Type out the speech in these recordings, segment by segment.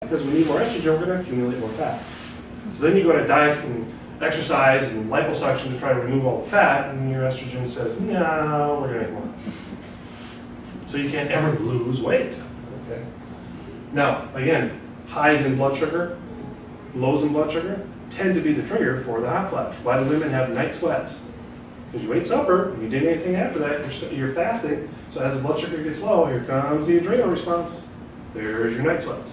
because we need more estrogen, we're going to accumulate more fat. So then you go on a diet and exercise and liposuction to try to remove all the fat, and your estrogen says, no, we're going to make more. So you can't ever lose weight. Okay. Now, again, highs in blood sugar, lows in blood sugar tend to be the trigger for the hot flash. Why do women have night sweats? Because you ate supper, and you didn't eat anything after that, you're fasting, so as the blood sugar gets low, here comes the adrenal response. There's your night sweats.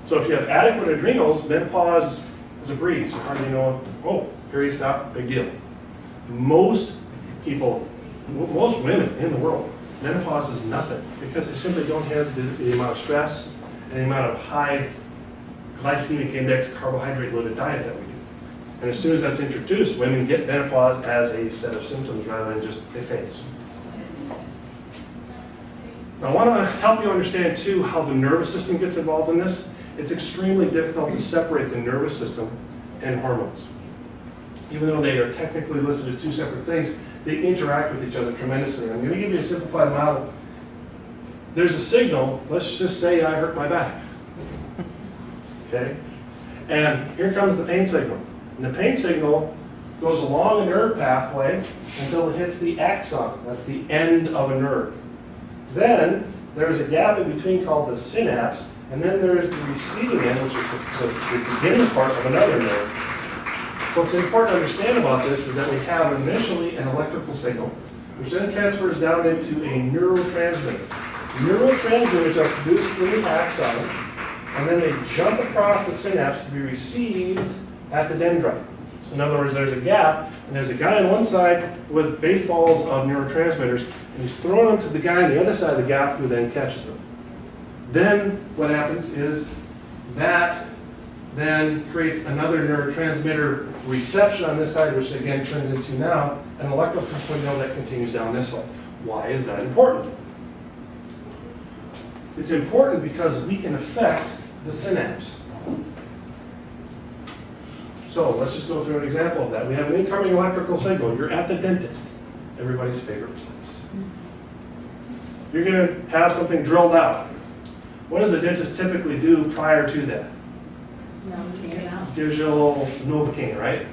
So if you have adequate adrenals, menopause is a breeze. You hardly know, oh, period stop, big deal. Most people, most women in the world, menopause is nothing because they simply don't have the amount of stress and the amount of high glycemic index carbohydrate loaded diet that we do. And as soon as that's introduced, women get menopause as a set of symptoms rather than just a phase. Now I want to help you understand too how the nervous system gets involved in this. It's extremely difficult to separate the nervous system and hormones. Even though they are technically listed as two separate things, they interact with each other tremendously. I'm going to give you a simplified model. There's a signal, let's just say I hurt my back. Okay? And here comes the pain signal. And the pain signal goes along a nerve pathway until it hits the axon. That's the end of a nerve. Then there's a gap in between called the synapse, and then there's the receiving end, which is the beginning part of another nerve. So what's important to understand about this is that we have initially an electrical signal, which then transfers down into a neurotransmitter. Neurotransmitters are produced in the axon, and then they jump across the synapse to be received at the dendrite. So in other words, there's a gap, and there's a guy on one side with baseballs of neurotransmitters, and he's throwing them to the guy on the other side of the gap who then catches them. Then what happens is that then creates another neurotransmitter reception on this side, which again turns into now an electrical signal that continues down this way. Why is that important? It's important because we can affect the synapse. So let's just go through an example of that. We have an incoming electrical signal. You're at the dentist, everybody's favorite place. You're going to have something drilled out. What does the dentist typically do prior to that? Gives you a little Novocaine, right?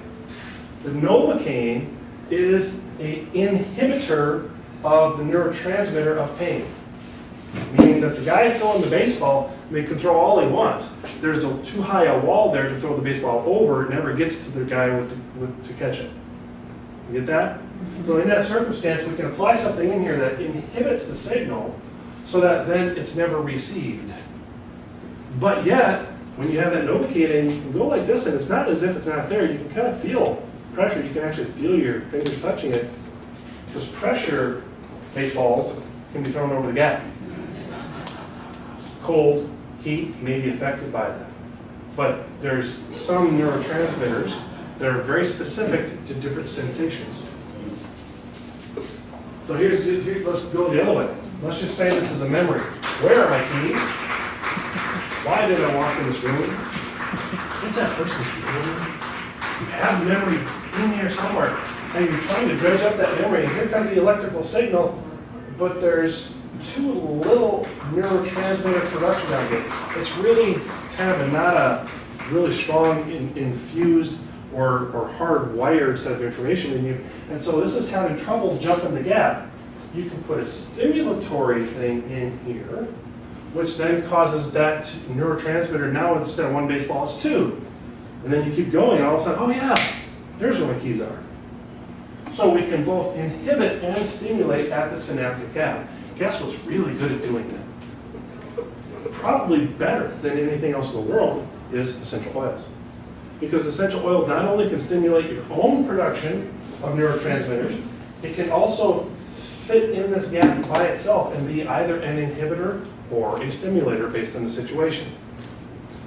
The Novocaine is an inhibitor of the neurotransmitter of pain. Meaning that the guy throwing the baseball may can throw all he wants. There's too high a wall there to throw the baseball over. It never gets to the guy to catch it. You get that? So in that circumstance, we can apply something in here that inhibits the signal so that then it's never received. But yet, when you have that Novocaine and you can go like this, and it's not as if it's not there, you can kind of feel pressure. You can actually feel your fingers touching it. Because pressure baseballs can be thrown over the gap. Cold, heat may be affected by that. But there's some neurotransmitters that are very specific to different sensations. So let's go the other way. Let's just say this is a memory. Where are my keys? Why did I walk in this room? What's that person's name? You have the memory in here somewhere, and you're trying to dredge up that memory, and here comes the electrical signal, but there's too little neurotransmitter production out here. It's really kind of not a really strong infused or hardwired set of information in you, and so this is having trouble jumping the gap. You can put a stimulatory thing in here, which then causes that neurotransmitter, now instead of one baseball, it's two. And then you keep going, and all of a sudden, oh yeah, there's where my keys are. So we can both inhibit and stimulate at the synaptic gap. Guess what's really good at doing that? Probably better than anything else in the world is essential oils. Because essential oils not only can stimulate your own production of neurotransmitters, it can also fit in this gap by itself and be either an inhibitor or a stimulator based on the situation.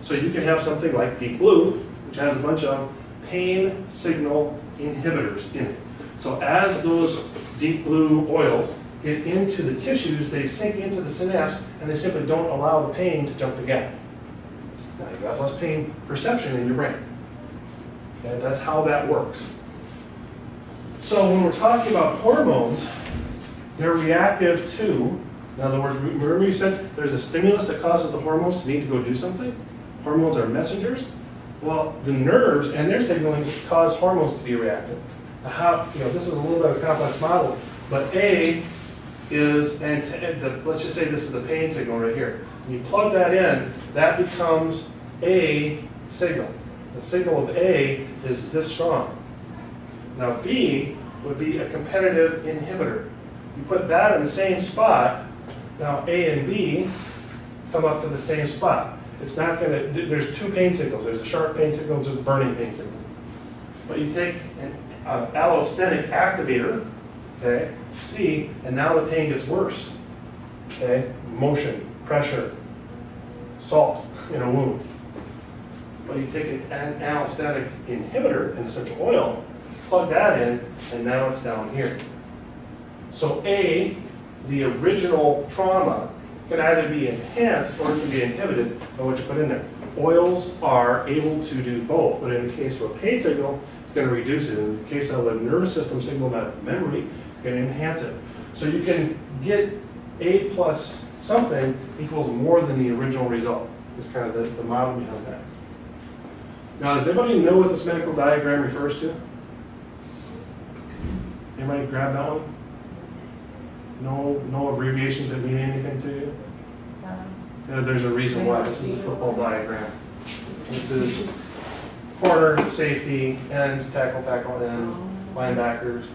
So you can have something like Deep Blue, which has a bunch of pain signal inhibitors in it. So as those Deep Blue oils get into the tissues, they sink into the synapse, and they simply don't allow the pain to jump the gap. Now you have less pain perception in your brain. Okay, that's how that works. So when we're talking about hormones, they're reactive to In other words, remember you said there's a stimulus that causes the hormones to need to go do something? Hormones are messengers. Well, the nerves and their signaling cause hormones to be reactive. Now how, this is a little bit of a complex model, but A is, let's just say this is a pain signal right here. And you plug that in, that becomes a signal. The signal of A is this strong. Now B would be a competitive inhibitor. You put that in the same spot, now A and B come up to the same spot. It's not going to, there's two pain signals. There's a sharp pain signal and there's a burning pain signal. But you take an allosteric activator, okay, C, and now the pain gets worse. Okay, motion, pressure, salt in a wound. But you take an allostatic inhibitor, an essential oil, plug that in, and now it's down here. So A, the original trauma, can either be enhanced or it can be inhibited by what you put in there. Oils are able to do both, but in the case of a pain signal, it's going to reduce it. In the case of a nervous system signal, that memory, it's going to enhance it. So you can get A plus something equals more than the original result. It's kind of the model behind that. Now, does anybody know what this medical diagram refers to? Anybody grab that one? No abbreviations that mean anything to you? Yeah, there's a reason why. This is a football diagram. This is corner, safety, end, tackle, end, linebackers.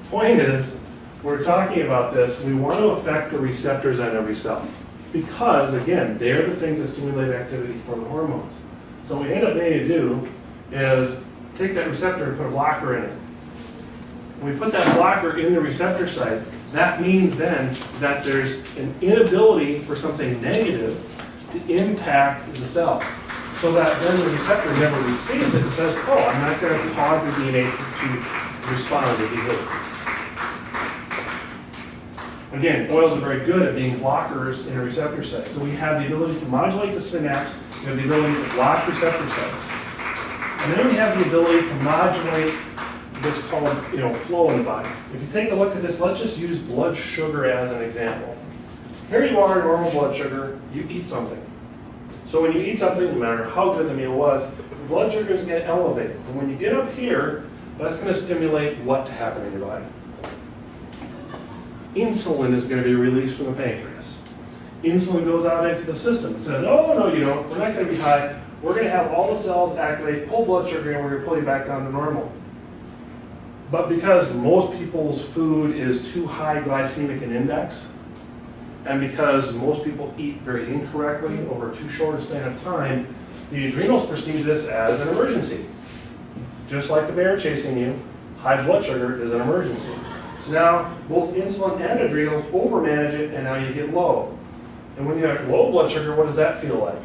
Point is, we're talking about this, we want to affect the receptors on every cell. Because, again, they're the things that stimulate activity for the hormones. So what we end up needing to do is take that receptor and put a blocker in it. When we put that blocker in the receptor site, that means then that there's an inability for something negative to impact the cell. So that then the receptor never receives it and says, oh, I'm not going to cause the DNA to respond or behave. Again, oils are very good at being blockers in a receptor site. So we have the ability to modulate the synapse, we have the ability to block receptor sites. And then we have the ability to modulate what's called, flow in the body. If you take a look at this, let's just use blood sugar as an example. Here you are, normal blood sugar, you eat something. So when you eat something, no matter how good the meal was, your blood sugar is going to elevate. And when you get up here, that's going to stimulate what to happen in your body? Insulin is going to be released from the pancreas. Insulin goes out into the system and says, oh, no, you don't. We're not going to be high. We're going to have all the cells activate, pull blood sugar, and we're going to pull you back down to normal. But because most people's food is too high glycemic in index, and because most people eat very incorrectly over too short a span of time, the adrenals perceive this as an emergency. Just like the bear chasing you, high blood sugar is an emergency. So now both insulin and adrenals overmanage it, and now you get low. And when you have low blood sugar, what does that feel like?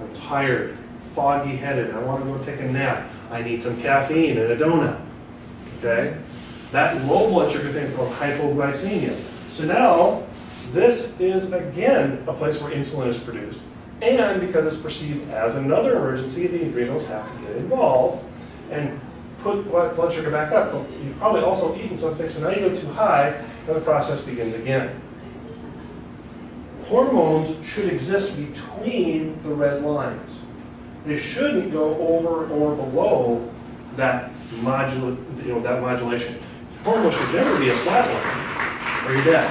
I'm tired, foggy-headed, I want to go take a nap. I need some caffeine and a donut, okay? That low blood sugar thing is called hypoglycemia. So now, this is again a place where insulin is produced. And because it's perceived as another emergency, the adrenals have to get involved and put blood sugar back up. Well, you've probably also eaten something, so now you go too high, and the process begins again. Hormones should exist between the red lines. They shouldn't go over or below that modulation. Hormones should never be a flat line, or you're dead.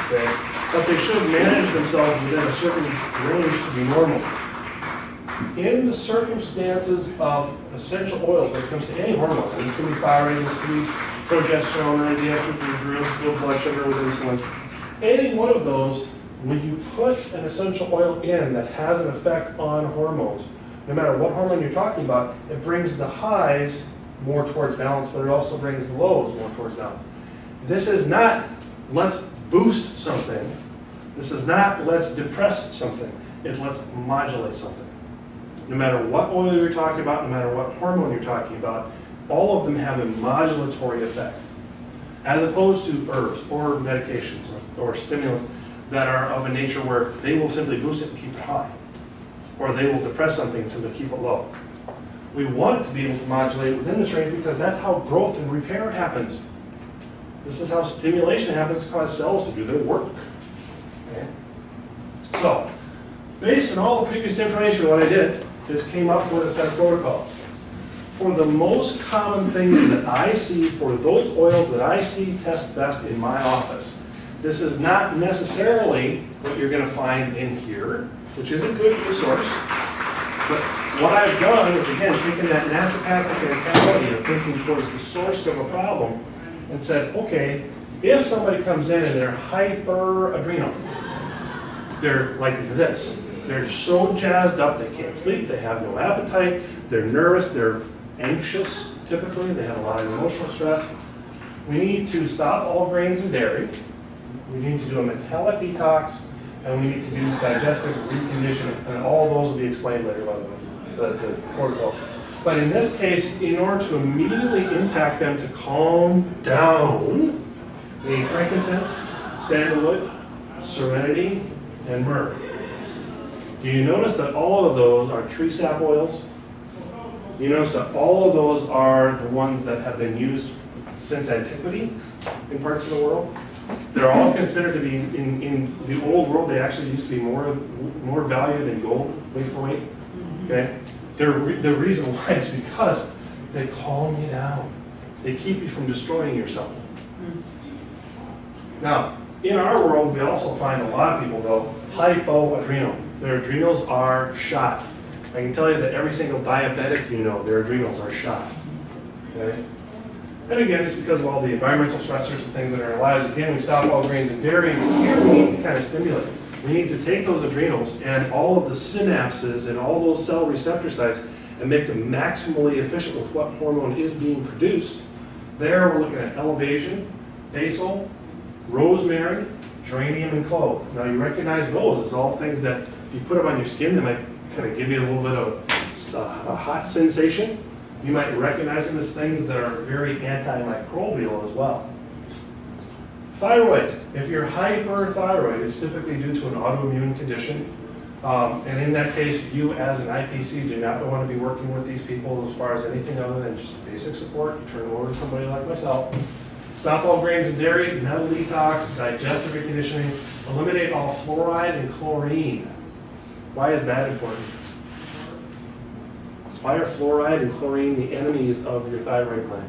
Okay? But they should manage themselves within a certain range to be normal. In the circumstances of essential oils, when it comes to any hormone, and this can be thyroid, this can be progesterone, diestroglycerin, low blood sugar with insulin, any one of those, when you put an essential oil in that has an effect on hormones, no matter what hormone you're talking about, it brings the highs more towards balance, but it also brings the lows more towards balance. This is not, let's boost something. This is not, let's depress something. It's let's modulate something. No matter what oil you're talking about, no matter what hormone you're talking about, all of them have a modulatory effect, as opposed to herbs or medications or stimulants that are of a nature where they will simply boost it and keep it high, or they will depress something and simply keep it low. We want to be able to modulate within this range because that's how growth and repair happens. This is how stimulation happens to cause cells to do their work. Okay? So, based on all the previous information, what I did is came up with a set of protocols. For the most common things that I see, for those oils that I see test best in my office, this is not necessarily what you're going to find in here, which is a good resource. But what I've done is, again, taken that naturopathic mentality of thinking towards the source of a problem and said, okay, if somebody comes in and they're hyper-adrenal, they're like this. They're so jazzed up, they can't sleep, they have no appetite, they're nervous, they're anxious, typically, they have a lot of emotional stress. We need to stop all grains and dairy. We need to do a metallic detox, and we need to do digestive reconditioning, and all those will be explained later by the protocol. But in this case, in order to immediately impact them to calm down, we need frankincense, sandalwood, serenity, and myrrh. Do you notice that all of those are tree sap oils? You notice that all of those are the ones that have been used since antiquity in parts of the world. They're all considered to be, in the old world, they actually used to be more value than gold, weight for weight. Okay? The reason why is because they calm you down. They keep you from destroying yourself. Now, in our world, we also find a lot of people, though, hypoadrenal. Their adrenals are shot. I can tell you that every single diabetic you know, their adrenals are shot. Okay? And again, it's because of all the environmental stressors and things that are in our lives. Again, we stop all grains and dairy, and here we need to kind of stimulate. We need to take those adrenals and all of the synapses and all those cell receptor sites and make them maximally efficient with what hormone is being produced. There, we're looking at elevation, basil, rosemary, geranium, and clove. Now, you recognize those as all things that, if you put them on your skin, they might kind of give you a little bit of a hot sensation. You might recognize them as things that are very antimicrobial as well. Thyroid. If you're hyperthyroid, it's typically due to an autoimmune condition. And in that case, you as an IPC do not want to be working with these people as far as anything other than just basic support. You turn them over to somebody like myself. Stop all grains and dairy, metal detox, digestive reconditioning, eliminate all fluoride and chlorine. Why is that important? Why are fluoride and chlorine the enemies of your thyroid gland?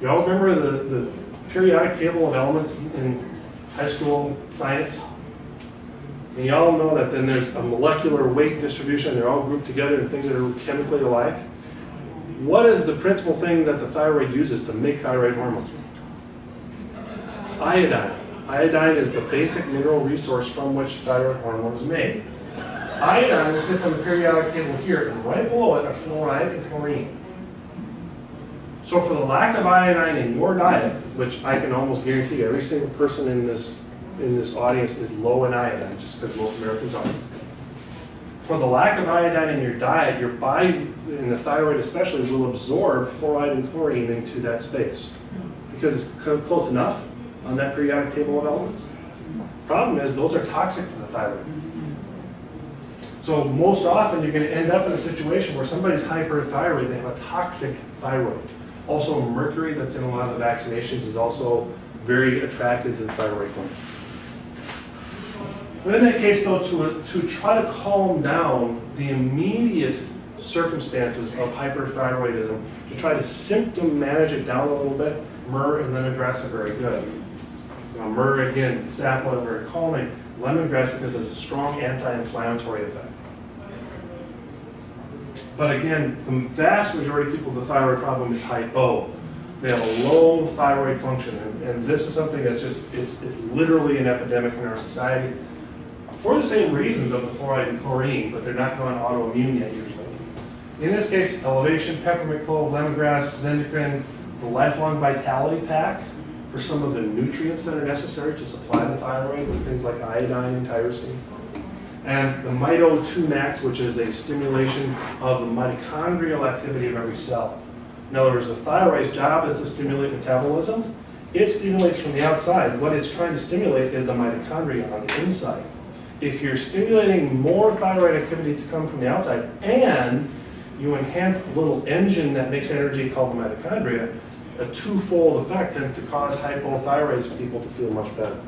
You all remember the periodic table of elements in high school science? And you all know that then there's a molecular weight distribution, they're all grouped together in things that are chemically alike. What is the principal thing that the thyroid uses to make thyroid hormones? Iodine. Iodine is the basic mineral resource from which thyroid hormone is made. Iodine sits on the periodic table here, and right below it are fluoride and chlorine. So for the lack of iodine in your diet, which I can almost guarantee every single person in this audience is low in iodine, just because most Americans are. For the lack of iodine in your diet, your body, and the thyroid especially, will absorb fluoride and chlorine into that space because it's close enough on that periodic table of elements. Problem is, those are toxic to the thyroid. So most often you're going to end up in a situation where somebody's hyperthyroid, they have a toxic thyroid. Also mercury that's in a lot of the vaccinations is also very attracted to the thyroid gland. But in that case though, to try to calm down the immediate circumstances of hyperthyroidism, to try to symptom manage it down a little bit, myrrh and lemongrass are very good. Myrrh, again, sap oil, very calming. Lemongrass because it has a strong anti-inflammatory effect. But again, the vast majority of people with the thyroid problem is hypo. They have a low thyroid function, and this is something that's just, it's literally an epidemic in our society for the same reasons of the fluoride and chlorine, but they're not going autoimmune yet usually. In this case, elevation, peppermint clove, lemongrass, zendecrine, the lifelong vitality pack for some of the nutrients that are necessary to supply the thyroid with things like iodine and tyrosine. And the Mito2 Max, which is a stimulation of the mitochondrial activity of every cell. In other words, the thyroid's job is to stimulate metabolism. It stimulates from the outside. What it's trying to stimulate is the mitochondria on the inside. If you're stimulating more thyroid activity to come from the outside, and you enhance the little engine that makes energy called the mitochondria, a twofold effect tends to cause hypothyroid people to feel much better.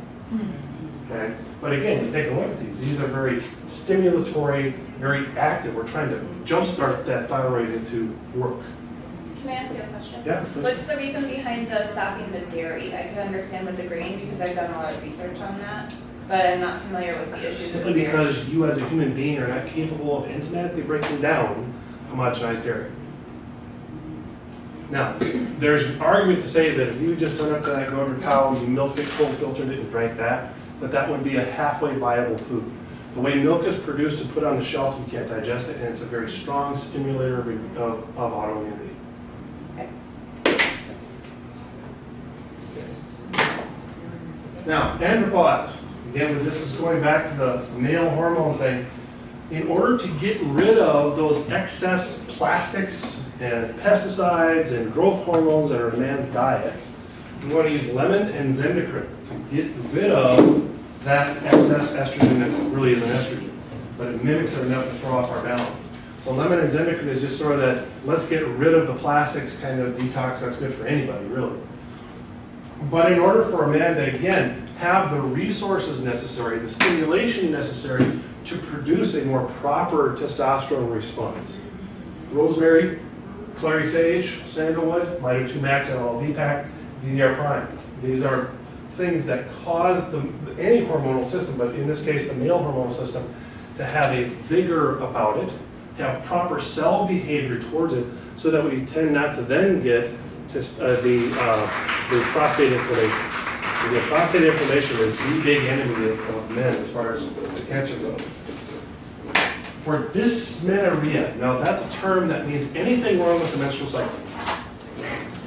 Okay? But again, you take a look at these. These are very stimulatory, very active. We're trying to jumpstart that thyroid into work. Can I ask you a question? Yeah, please. What's the reason behind the stopping the dairy? I can understand with the grain because I've done a lot of research on that, but I'm not familiar with the issues Simply with the dairy. because you as a human being are not capable of intimately breaking down homogenized dairy. Now, there's an argument to say that if you just went up to that goat cow, you milked it, cold filtered it, and drank that would be a halfway viable food. The way milk is produced and put on the shelf, you can't digest it, and it's a very strong stimulator of autoimmunity. Now, andropause. Again, this is going back to the male hormone thing. In order to get rid of those excess plastics and pesticides and growth hormones that are in a man's diet, we want to use lemon and zendicrine to get rid of that excess estrogen that really is an estrogen, but it mimics it enough to throw off our balance. So lemon and zendicrine is just sort of that, let's get rid of the plastics kind of detox that's good for anybody, really. But in order for a man to, again, have the resources necessary, the stimulation necessary to produce a more proper testosterone response, rosemary, clary sage, sandalwood, Mito2 Max, LLV-PAC, DDR prime. These are things that cause any hormonal system, but in this case the male hormonal system, to have a vigor about it, to have proper cell behavior towards it, so that we tend not to then get the prostate inflammation. The prostate inflammation is the big enemy of men as far as the cancer goes. For dysmenorrhea, now that's a term that means anything wrong with the menstrual cycle.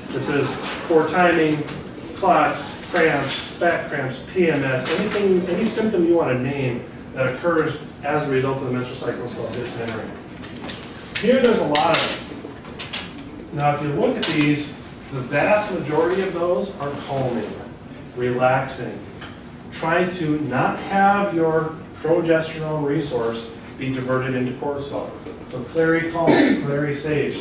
This is poor timing, clots, cramps, back cramps, PMS, anything, any symptom you want to name that occurs as a result of the menstrual cycle is called dysmenorrhea. Here there's a lot of them. Now if you look at these, the vast majority of those are calming, relaxing, trying to not have your progesterone resource be diverted into cortisol. So clary calm, clary sage,